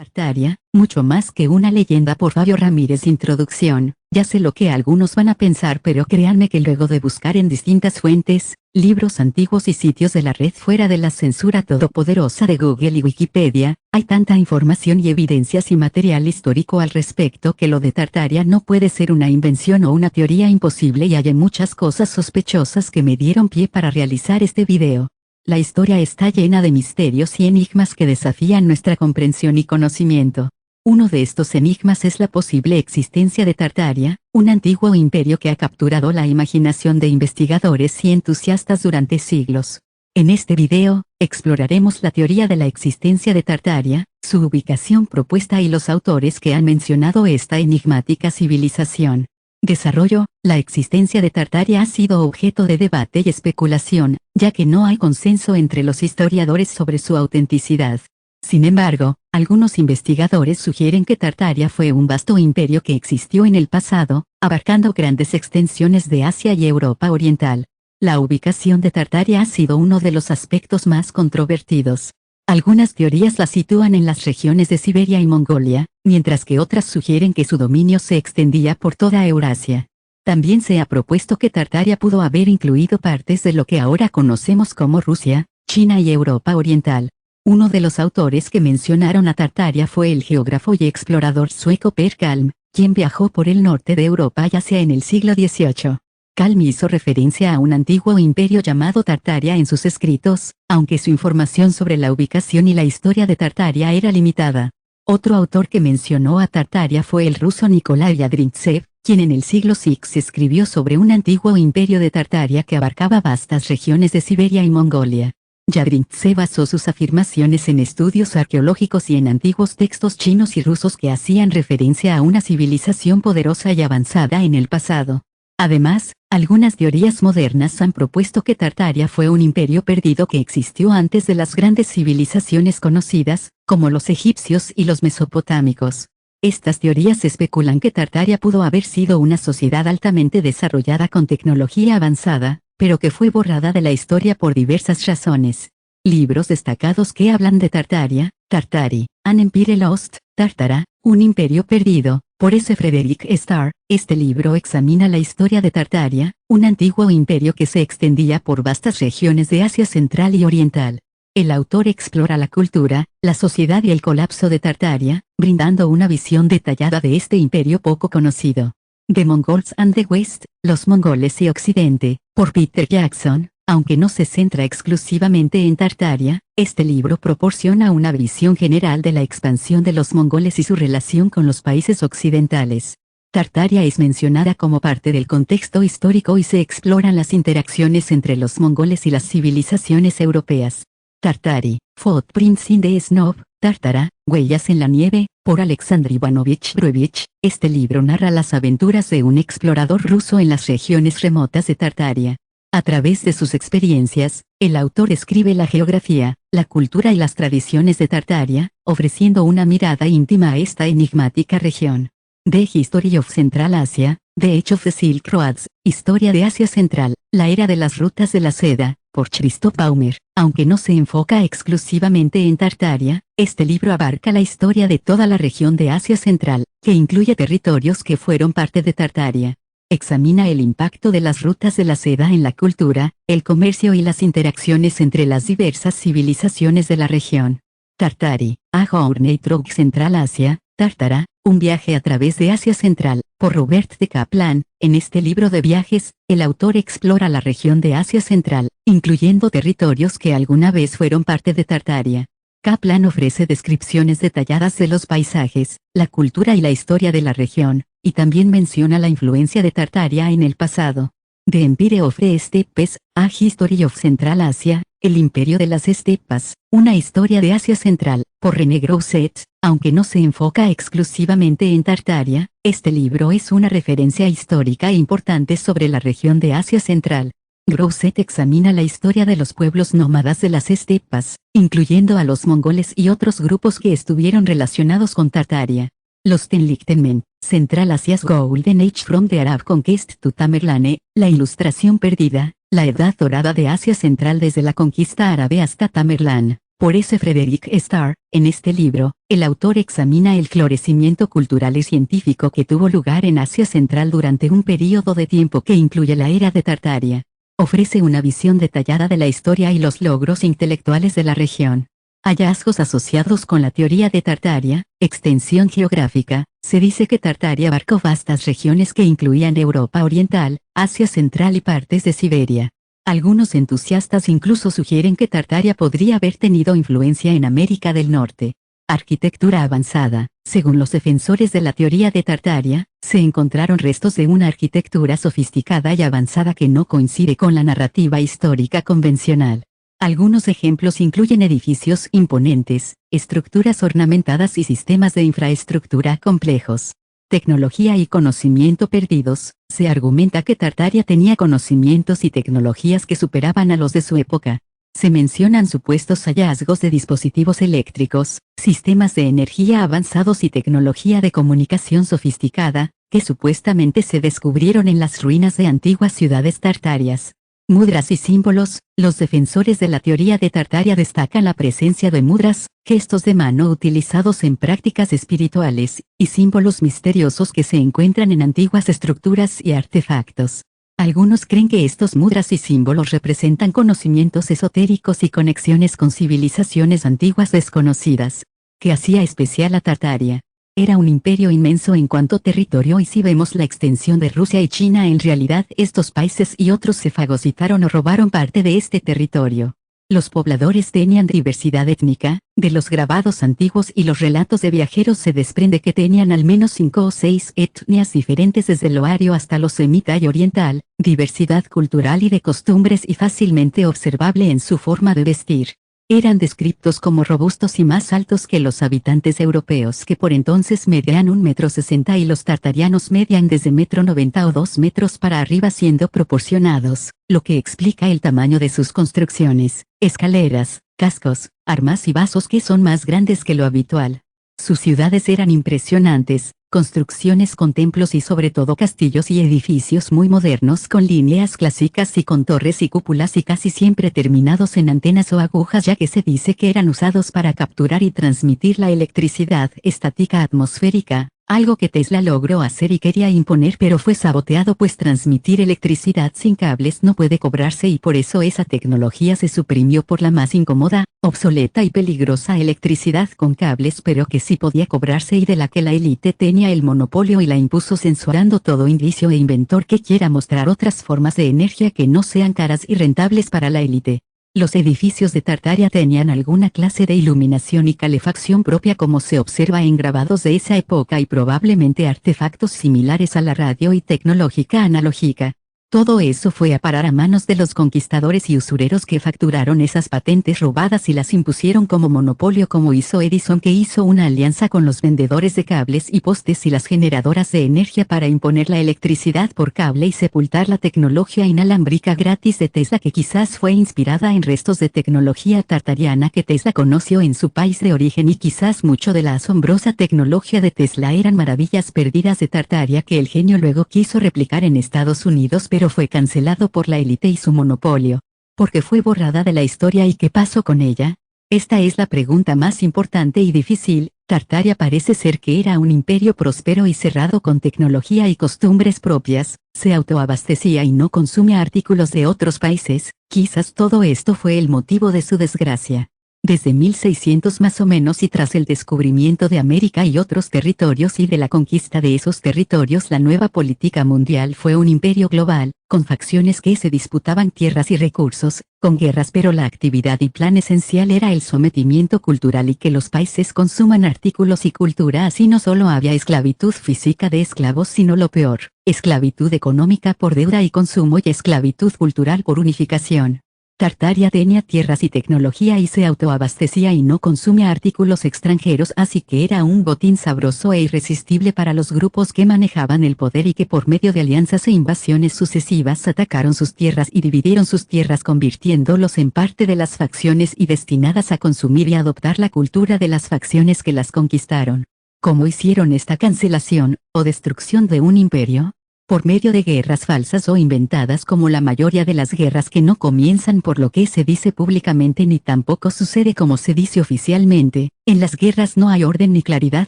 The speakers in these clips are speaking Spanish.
Tartaria, mucho más que una leyenda por Fabio Ramírez. Introducción. Ya sé lo que algunos van a pensar, pero créanme que luego de buscar en distintas fuentes, libros antiguos y sitios de la red fuera de la censura todopoderosa de Google y Wikipedia, hay tanta información y evidencias y material histórico al respecto que lo de Tartaria no puede ser una invención o una teoría imposible, y hay muchas cosas sospechosas que me dieron pie para realizar este video. La historia está llena de misterios y enigmas que desafían nuestra comprensión y conocimiento. Uno de estos enigmas es la posible existencia de Tartaria, un antiguo imperio que ha capturado la imaginación de investigadores y entusiastas durante siglos. En este video, exploraremos la teoría de la existencia de Tartaria, su ubicación propuesta y los autores que han mencionado esta enigmática civilización. Desarrollo. La existencia de Tartaria ha sido objeto de debate y especulación, ya que no hay consenso entre los historiadores sobre su autenticidad. Sin embargo, algunos investigadores sugieren que Tartaria fue un vasto imperio que existió en el pasado, abarcando grandes extensiones de Asia y Europa Oriental. La ubicación de Tartaria ha sido uno de los aspectos más controvertidos. Algunas teorías la sitúan en las regiones de Siberia y Mongolia, mientras que otras sugieren que su dominio se extendía por toda Eurasia. También se ha propuesto que Tartaria pudo haber incluido partes de lo que ahora conocemos como Rusia, China y Europa Oriental. Uno de los autores que mencionaron a Tartaria fue el geógrafo y explorador sueco Per Kalm, quien viajó por el norte de Europa y Asia en el siglo XVIII. Kalm hizo referencia a un antiguo imperio llamado Tartaria en sus escritos, aunque su información sobre la ubicación y la historia de Tartaria era limitada. Otro autor que mencionó a Tartaria fue el ruso Nikolai Yadrintsev, quien en el siglo VI escribió sobre un antiguo imperio de Tartaria que abarcaba vastas regiones de Siberia y Mongolia. Yadrintsev basó sus afirmaciones en estudios arqueológicos y en antiguos textos chinos y rusos que hacían referencia a una civilización poderosa y avanzada en el pasado. Además, algunas teorías modernas han propuesto que Tartaria fue un imperio perdido que existió antes de las grandes civilizaciones conocidas, como los egipcios y los mesopotámicos. Estas teorías especulan que Tartaria pudo haber sido una sociedad altamente desarrollada con tecnología avanzada, pero que fue borrada de la historia por diversas razones. Libros destacados que hablan de Tartaria: Tartary, An Empire Lost, Tártara, un imperio perdido, por S. Frederick Starr. Este libro examina la historia de Tartaria, un antiguo imperio que se extendía por vastas regiones de Asia Central y Oriental. El autor explora la cultura, la sociedad y el colapso de Tartaria, brindando una visión detallada de este imperio poco conocido. The Mongols and the West, Los Mongoles y Occidente, por Peter Jackson. Aunque no se centra exclusivamente en Tartaria, este libro proporciona una visión general de la expansión de los mongoles y su relación con los países occidentales. Tartaria es mencionada como parte del contexto histórico y se exploran las interacciones entre los mongoles y las civilizaciones europeas. Tartary, Footprints in the Snow, Tártara, Huellas en la Nieve, por Alexander Ivanovich Bruevich. Este libro narra las aventuras de un explorador ruso en las regiones remotas de Tartaria. A través de sus experiencias, el autor escribe la geografía, la cultura y las tradiciones de Tartaria, ofreciendo una mirada íntima a esta enigmática región. The History of Central Asia, The Age of the Silk Roads, Historia de Asia Central, la era de las rutas de la seda, por Christoph Baumer. Aunque no se enfoca exclusivamente en Tartaria, este libro abarca la historia de toda la región de Asia Central, que incluye territorios que fueron parte de Tartaria. Examina el impacto de las rutas de la seda en la cultura, el comercio y las interacciones entre las diversas civilizaciones de la región. Tartary, A Journey Through Central Asia, Tártara, un viaje a través de Asia Central, por Robert de Kaplan. En este libro de viajes, el autor explora la región de Asia Central, incluyendo territorios que alguna vez fueron parte de Tartaria. Kaplan ofrece descripciones detalladas de los paisajes, la cultura y la historia de la región, y también menciona la influencia de Tartaria en el pasado. The Empire of the Steppes, A History of Central Asia, El Imperio de las Estepas, una historia de Asia Central, por René Grousset. Aunque no se enfoca exclusivamente en Tartaria, este libro es una referencia histórica importante sobre la región de Asia Central. Grousset examina la historia de los pueblos nómadas de las estepas, incluyendo a los mongoles y otros grupos que estuvieron relacionados con Tartaria. Los Tenlichtenmen, Central Asia's Golden Age from the Arab Conquest to Tamerlane, la Ilustración Perdida, la Edad Dorada de Asia Central desde la conquista árabe hasta Tamerlán, Por ese Frederick Starr, en este libro, el autor examina el florecimiento cultural y científico que tuvo lugar en Asia Central durante un período de tiempo que incluye la era de Tartaria. Ofrece una visión detallada de la historia y los logros intelectuales de la región. Hallazgos asociados con la teoría de Tartaria, extensión geográfica. Se dice que Tartaria abarcó vastas regiones que incluían Europa Oriental, Asia Central y partes de Siberia. Algunos entusiastas incluso sugieren que Tartaria podría haber tenido influencia en América del Norte. Arquitectura avanzada. Según los defensores de la teoría de Tartaria, se encontraron restos de una arquitectura sofisticada y avanzada que no coincide con la narrativa histórica convencional. Algunos ejemplos incluyen edificios imponentes, estructuras ornamentadas y sistemas de infraestructura complejos. Tecnología y conocimiento perdidos. Se argumenta que Tartaria tenía conocimientos y tecnologías que superaban a los de su época. Se mencionan supuestos hallazgos de dispositivos eléctricos, sistemas de energía avanzados y tecnología de comunicación sofisticada, que supuestamente se descubrieron en las ruinas de antiguas ciudades tartarias. Mudras y símbolos. Los defensores de la teoría de Tartaria destacan la presencia de mudras, gestos de mano utilizados en prácticas espirituales, y símbolos misteriosos que se encuentran en antiguas estructuras y artefactos. Algunos creen que estos mudras y símbolos representan conocimientos esotéricos y conexiones con civilizaciones antiguas desconocidas. ¿Qué hacía especial a Tartaria? Era un imperio inmenso en cuanto a territorio, y si vemos la extensión de Rusia y China, en realidad estos países y otros se fagocitaron o robaron parte de este territorio. Los pobladores tenían diversidad étnica. De los grabados antiguos y los relatos de viajeros se desprende que tenían al menos 5 o 6 etnias diferentes, desde lo ario hasta lo semita y oriental, diversidad cultural y de costumbres y fácilmente observable en su forma de vestir. Eran descritos como robustos y más altos que los habitantes europeos, que por entonces medían 1,60 m, y los tartarianos medían desde 1,90 m o 2 metros para arriba, siendo proporcionados, lo que explica el tamaño de sus construcciones, escaleras, cascos, armas y vasos que son más grandes que lo habitual. Sus ciudades eran impresionantes, construcciones con templos y sobre todo castillos y edificios muy modernos con líneas clásicas y con torres y cúpulas, y casi siempre terminados en antenas o agujas, ya que se dice que eran usados para capturar y transmitir la electricidad estática atmosférica, algo que Tesla logró hacer y quería imponer, pero fue saboteado, pues transmitir electricidad sin cables no puede cobrarse, y por eso esa tecnología se suprimió por la más incómoda, obsoleta y peligrosa electricidad con cables, pero que sí podía cobrarse y de la que la élite tenía el monopolio, y la impuso censurando todo indicio e inventor que quiera mostrar otras formas de energía que no sean caras y rentables para la élite. Los edificios de Tartaria tenían alguna clase de iluminación y calefacción propia, como se observa en grabados de esa época, y probablemente artefactos similares a la radio y tecnológica analógica. Todo eso fue a parar a manos de los conquistadores y usureros que facturaron esas patentes robadas y las impusieron como monopolio, como hizo Edison, que hizo una alianza con los vendedores de cables y postes y las generadoras de energía para imponer la electricidad por cable y sepultar la tecnología inalámbrica gratis de Tesla, que quizás fue inspirada en restos de tecnología tartariana que Tesla conoció en su país de origen, y quizás mucho de la asombrosa tecnología de Tesla eran maravillas perdidas de Tartaria que el genio luego quiso replicar en Estados Unidos, pero fue cancelado por la élite y su monopolio. ¿Por qué fue borrada de la historia y qué pasó con ella? Esta es la pregunta más importante y difícil. Tartaria parece ser que era un imperio próspero y cerrado con tecnología y costumbres propias, se autoabastecía y no consumía artículos de otros países. Quizás todo esto fue el motivo de su desgracia. Desde 1600 más o menos, y tras el descubrimiento de América y otros territorios y de la conquista de esos territorios, la nueva política mundial fue un imperio global, con facciones que se disputaban tierras y recursos, con guerras, pero la actividad y plan esencial era el sometimiento cultural y que los países consuman artículos y cultura. Así no solo había esclavitud física de esclavos, sino lo peor, esclavitud económica por deuda y consumo, y esclavitud cultural por unificación. Tartaria tenía tierras y tecnología y se autoabastecía y no consumía artículos extranjeros, así que era un botín sabroso e irresistible para los grupos que manejaban el poder y que por medio de alianzas e invasiones sucesivas atacaron sus tierras y dividieron sus tierras, convirtiéndolos en parte de las facciones y destinadas a consumir y adoptar la cultura de las facciones que las conquistaron. ¿Cómo hicieron esta cancelación o destrucción de un imperio? por medio de guerras falsas o inventadas, como la mayoría de las guerras que no comienzan por lo que se dice públicamente ni tampoco sucede como se dice oficialmente. En las guerras no hay orden ni claridad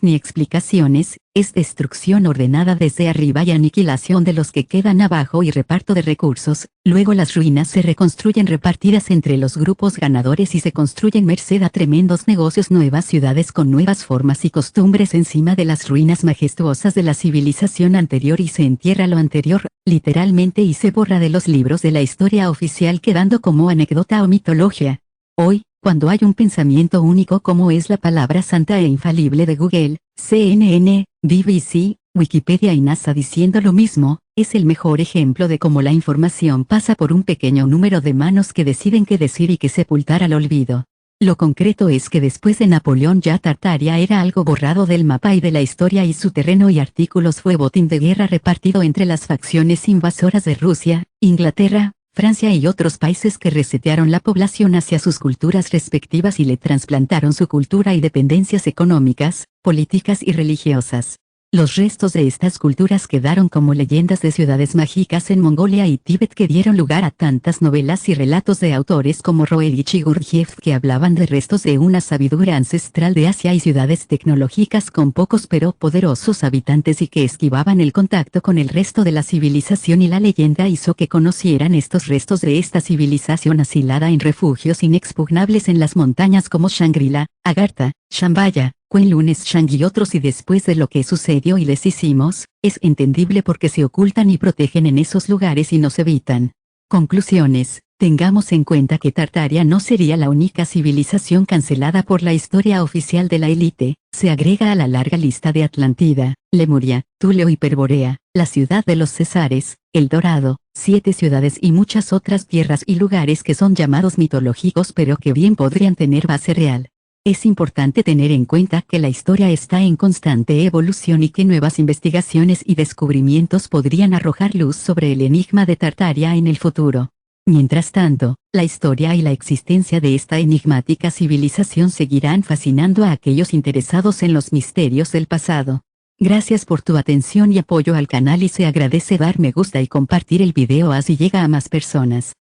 ni explicaciones, es destrucción ordenada desde arriba y aniquilación de los que quedan abajo y reparto de recursos. Luego las ruinas se reconstruyen repartidas entre los grupos ganadores y se construyen merced a tremendos negocios nuevas ciudades con nuevas formas y costumbres encima de las ruinas majestuosas de la civilización anterior, y se entierra lo anterior, literalmente, y se borra de los libros de la historia oficial, quedando como anécdota o mitología. Hoy, cuando hay un pensamiento único como es la palabra santa e infalible de Google, CNN, BBC, Wikipedia y NASA diciendo lo mismo, es el mejor ejemplo de cómo la información pasa por un pequeño número de manos que deciden qué decir y qué sepultar al olvido. Lo concreto es que después de Napoleón ya Tartaria era algo borrado del mapa y de la historia, y su terreno y artículos fue botín de guerra repartido entre las facciones invasoras de Rusia, Inglaterra, Francia y otros países que resetearon la población hacia sus culturas respectivas y le trasplantaron su cultura y dependencias económicas, políticas y religiosas. Los restos de estas culturas quedaron como leyendas de ciudades mágicas en Mongolia y Tíbet, que dieron lugar a tantas novelas y relatos de autores como Roerich y Gurdjieff, que hablaban de restos de una sabiduría ancestral de Asia y ciudades tecnológicas con pocos pero poderosos habitantes y que esquivaban el contacto con el resto de la civilización, y la leyenda hizo que conocieran estos restos de esta civilización asilada en refugios inexpugnables en las montañas como Shangri-La, Agartha, Shambhala, Kunlun Shang y otros, y después de lo que sucedió y les hicimos, es entendible por qué se ocultan y protegen en esos lugares y nos evitan. Conclusiones. Tengamos en cuenta que Tartaria no sería la única civilización cancelada por la historia oficial de la élite, se agrega a la larga lista de Atlántida, Lemuria, Tuleo y Perborea, la ciudad de los Césares, El Dorado, 7 ciudades y muchas otras tierras y lugares que son llamados mitológicos pero que bien podrían tener base real. Es importante tener en cuenta que la historia está en constante evolución y que nuevas investigaciones y descubrimientos podrían arrojar luz sobre el enigma de Tartaria en el futuro. Mientras tanto, la historia y la existencia de esta enigmática civilización seguirán fascinando a aquellos interesados en los misterios del pasado. Gracias por tu atención y apoyo al canal, y se agradece dar me gusta y compartir el video así llega a más personas.